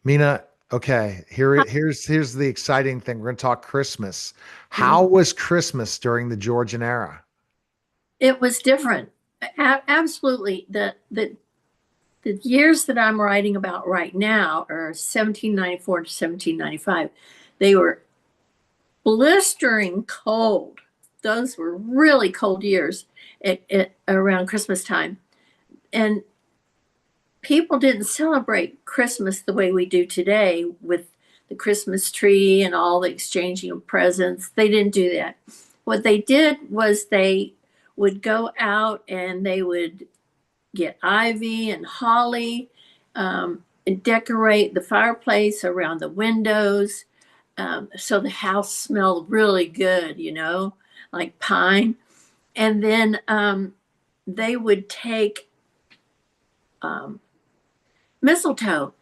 Mina, okay, here's the exciting thing. We're going to talk Christmas. Mhm. How was Christmas during the Georgian era? It was different. Absolutely. The years that I'm writing about right now are 1794 to 1795. They were blistering cold. Those were really cold years around Christmas time. And people didn't celebrate Christmas the way we do today with the Christmas tree and all the exchanging of presents. They didn't do that. What they did was they would go out and they would get ivy and holly, and decorate the fireplace around the windows, so the house smelled really good, like pine. And then they would take um, mistletoe,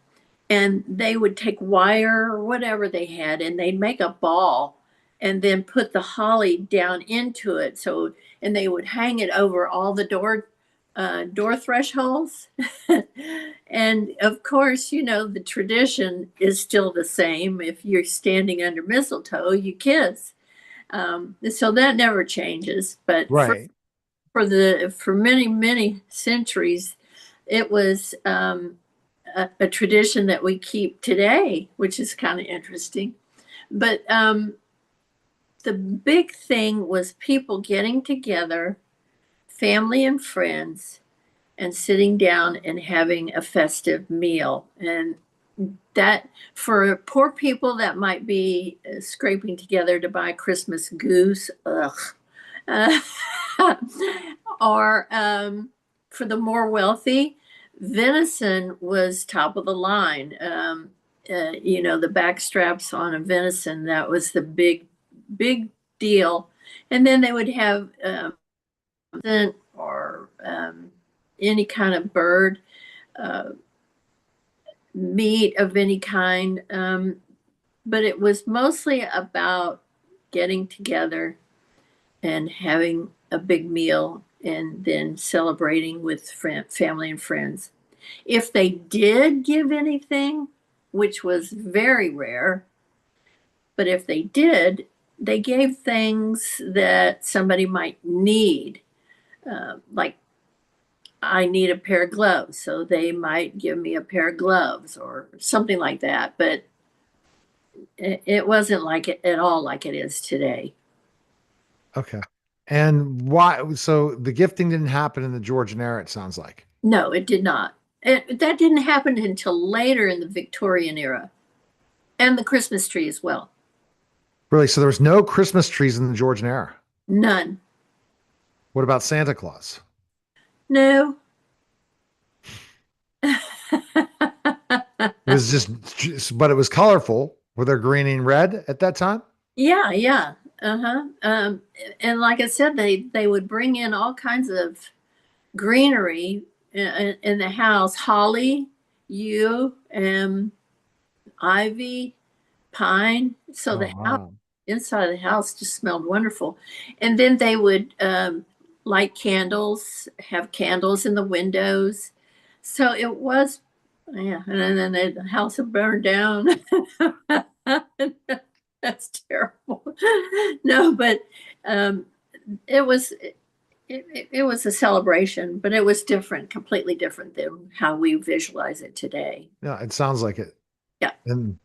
and they would take wire or whatever they had, and they'd make a ball and then put the holly down into it. So, and they would hang it over all the door thresholds. And of course, the tradition is still the same. If you're standing under mistletoe, you kiss. So that never changes. But Right. for many many centuries, it was a tradition that we keep today, which is kind of interesting. But the big thing was people getting together, family and friends, and sitting down and having a festive meal. And that, for poor people, that might be scraping together to buy Christmas goose. Ugh. Uh, or for the more wealthy, venison was top of the line. The back straps on a venison, that was the big deal. And then they would have or any kind of bird, uh, meat of any kind. But it was mostly about getting together and having a big meal and then celebrating with family and friends. If they did give anything, which was very rare, but if they did, they gave things that somebody might need. Like, I need a pair of gloves, so they might give me a pair of gloves or something like that. But it wasn't like it at all like it is today. Okay. And why? So the gifting didn't happen in the Georgian era, it sounds like. No, it did not. That didn't happen until later in the Victorian era, and the Christmas tree as well. Really? So there was no Christmas trees in the Georgian era. None. What about Santa Claus? No. It was but it was colorful. Were there green and red at that time? Yeah, yeah. Uh-huh. And like I said, they would bring in all kinds of greenery in the house, holly, yew, ivy, pine. So Oh, the house, wow. inside of the house, just smelled wonderful. And then they would light candles, have candles in the windows. So it was, yeah. And then the house would burn down. That's terrible. No, but um, it was it was a celebration, but it was different, completely different than how we visualize it today. Yeah, it sounds like it. Yeah. And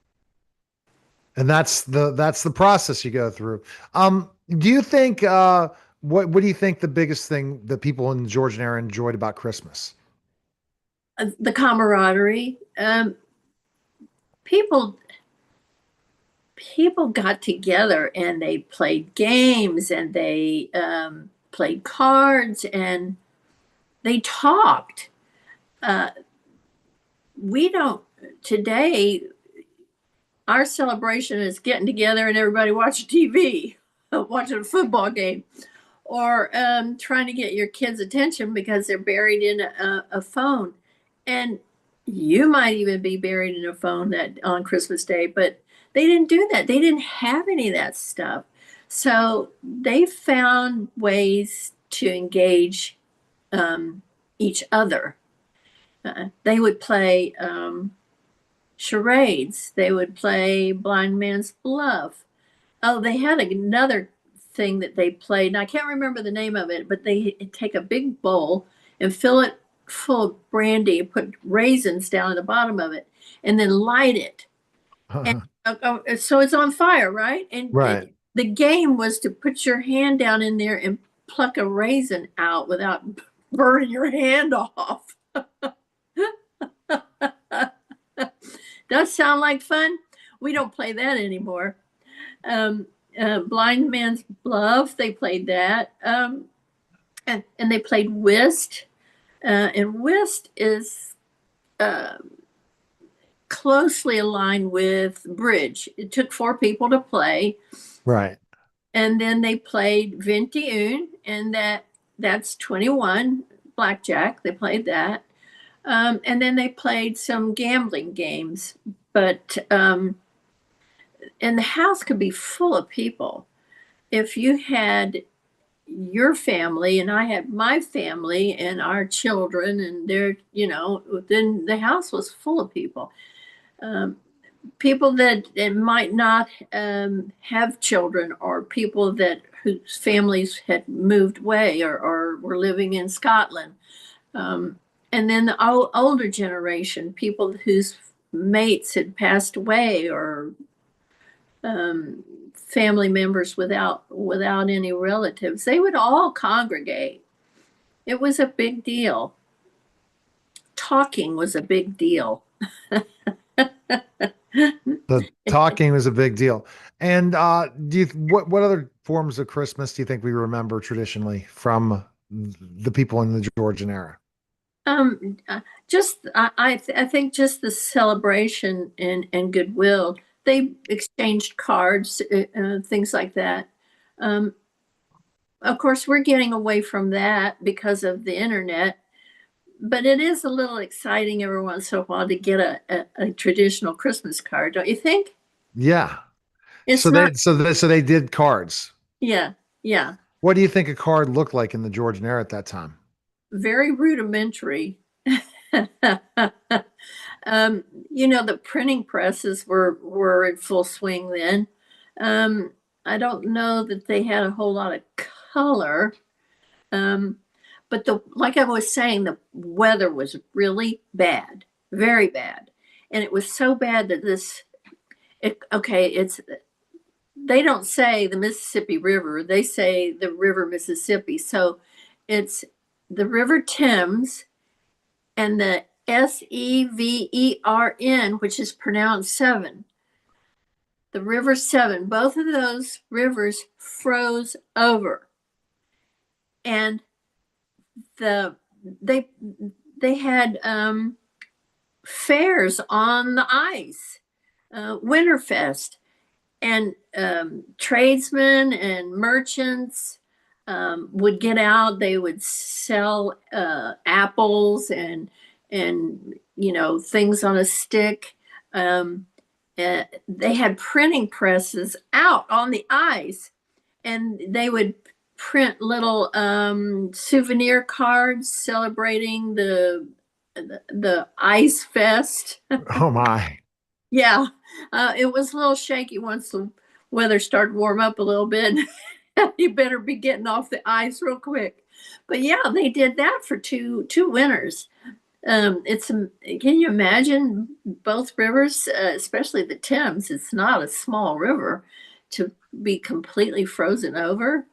that's the process you go through. Do you think what do you think the biggest thing that people in the Georgian era enjoyed about Christmas? The camaraderie. People people got together and they played games and they played cards and they talked. Uh, we don't today. Our celebration is getting together and everybody watching TV, watching a football game, or trying to get your kids' attention because they're buried in a phone. And you might even be buried in a phone that on Christmas Day, but they didn't do that. They didn't have any of that stuff. So they found ways to engage each other. They would play charades. They would play blind man's bluff. Oh, they had another thing that they played, and I can't remember the name of it, but they take a big bowl and fill it full of brandy, put raisins down at the bottom of it, and then light it. And so it's on fire, right? And Right. the game was to put your hand down in there and pluck a raisin out without burning your hand off. Does sound like fun? We don't play that anymore. Blind Man's Bluff, they played that. And they played whist. And whist is closely aligned with bridge. It took 4 people to play. Right. And then they played 21, and that's 21 blackjack. They played that. And then they played some gambling games. But and the house could be full of people. If you had your family and I had my family and our children and their, then the house was full of people. People that might not have children, or people that whose families had moved away or were living in Scotland. And then the older generation, people whose mates had passed away, or family members without any relatives, they would all congregate. It was a big deal. Talking was a big deal. The talking was a big deal. And what other forms of Christmas do you think we remember traditionally from the people in the Georgian era? I think just the celebration and goodwill. They exchanged cards, things like that. Of course, we're getting away from that because of the internet, but it is a little exciting every once in a while to get a traditional Christmas card, don't you think? Yeah. It's So not, they did cards. yeah, yeah, What do you think a card looked like in the Georgian era at that time? very rudimentary. The printing presses were in full swing then. I don't know that they had a whole lot of color. But like I was saying, the weather was really bad, very bad. And it was so bad that they don't say the Mississippi River, they say the River Mississippi. So it's the River Thames and the Severn, which is pronounced Seven. The River Severn, both of those rivers froze over. And they had fairs on the ice, Winterfest, and tradesmen and merchants would get out. They would sell apples and things on a stick. They had printing presses out on the ice, and they would print little souvenir cards celebrating the ice fest. Oh my. Yeah, it was a little shaky once the weather started to warm up a little bit. You better be getting off the ice real quick. But yeah, they did that for two winters. Can you imagine both rivers, especially the Thames? It's not a small river, to be completely frozen over.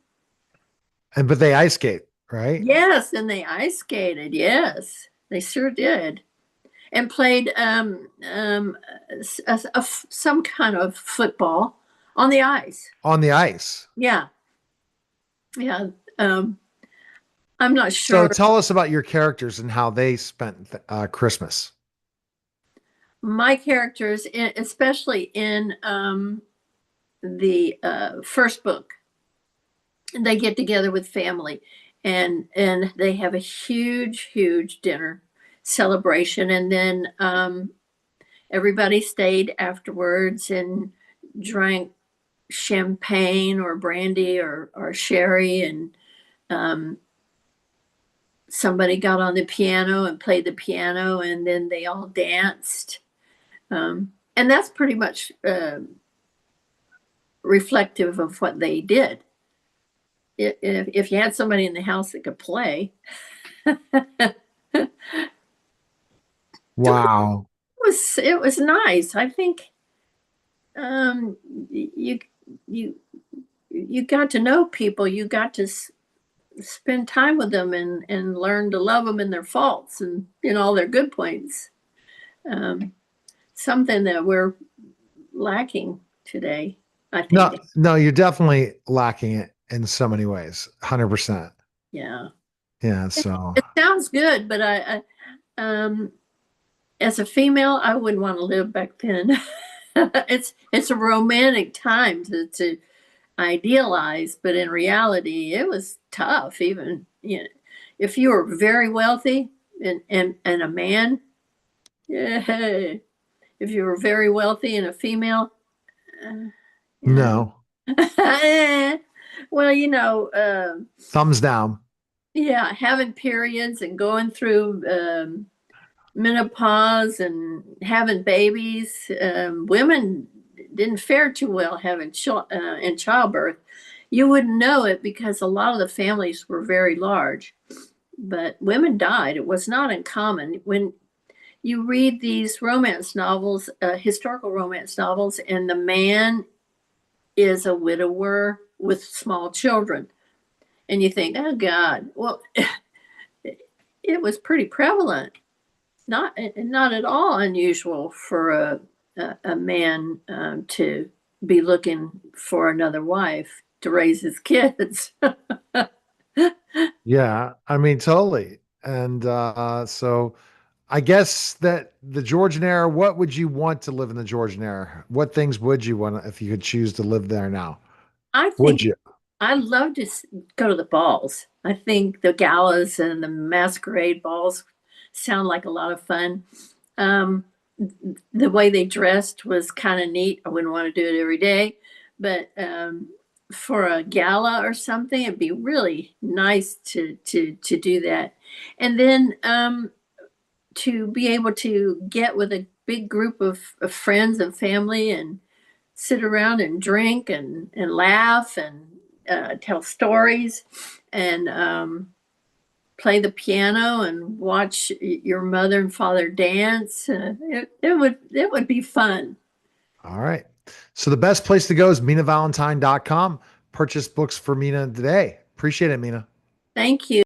But they ice skate, right? Yes, and they ice skated. Yes, they sure did, and played some kind of football on the ice. On the ice. Yeah, yeah. I'm not So sure. tell us about your characters and how they spent Christmas. My characters, especially in the first book, they get together with family, and they have a huge dinner celebration, and then everybody stayed afterwards and drank champagne or brandy or sherry, and somebody got on the piano and played the piano, and then they all danced. And that's pretty much reflective of what they did. If you had somebody in the house that could play, Wow. it was nice. I think you you you got to know people. You got to spend time with them and learn to love them and their faults and all their good points. Um, Something that we're lacking today, I No, think. no, you're definitely lacking it in so many ways. 100%. Yeah, Yeah. So, it sounds good, but um, as a female, I wouldn't want to live back then. It's a romantic time to idealize, but in reality, it was tough. Even if you were very wealthy and a man, yeah, if you were very wealthy and a female, yeah. no, Well, thumbs down. yeah, having periods and going through menopause and having babies, women didn't fare too well having in childbirth. You wouldn't know it because a lot of the families were very large, but women died. It was not uncommon when you read these romance novels, historical romance novels, and the man is a widower with small children. And you think, oh God, well, it was pretty prevalent. Not at all unusual for a man to be looking for another wife to raise his kids. Yeah. I mean, totally. And so I guess that the Georgian era, what would you want to live in the Georgian era? What things would you want if you could choose to live there now? I Would think you? I'd love to go to the balls. I think the galas and the masquerade balls sound like a lot of fun. Um, the way they dressed was kind of neat. I wouldn't want to do it every day, but for a gala or something, it'd be really nice to do that. And then to be able to get with a big group of friends and family and sit around and drink and laugh and tell stories and play the piano and watch your mother and father dance. It would be fun. All right. So the best place to go is minavalentine.com. Purchase books for Mina today. Appreciate it, Mina. Thank you.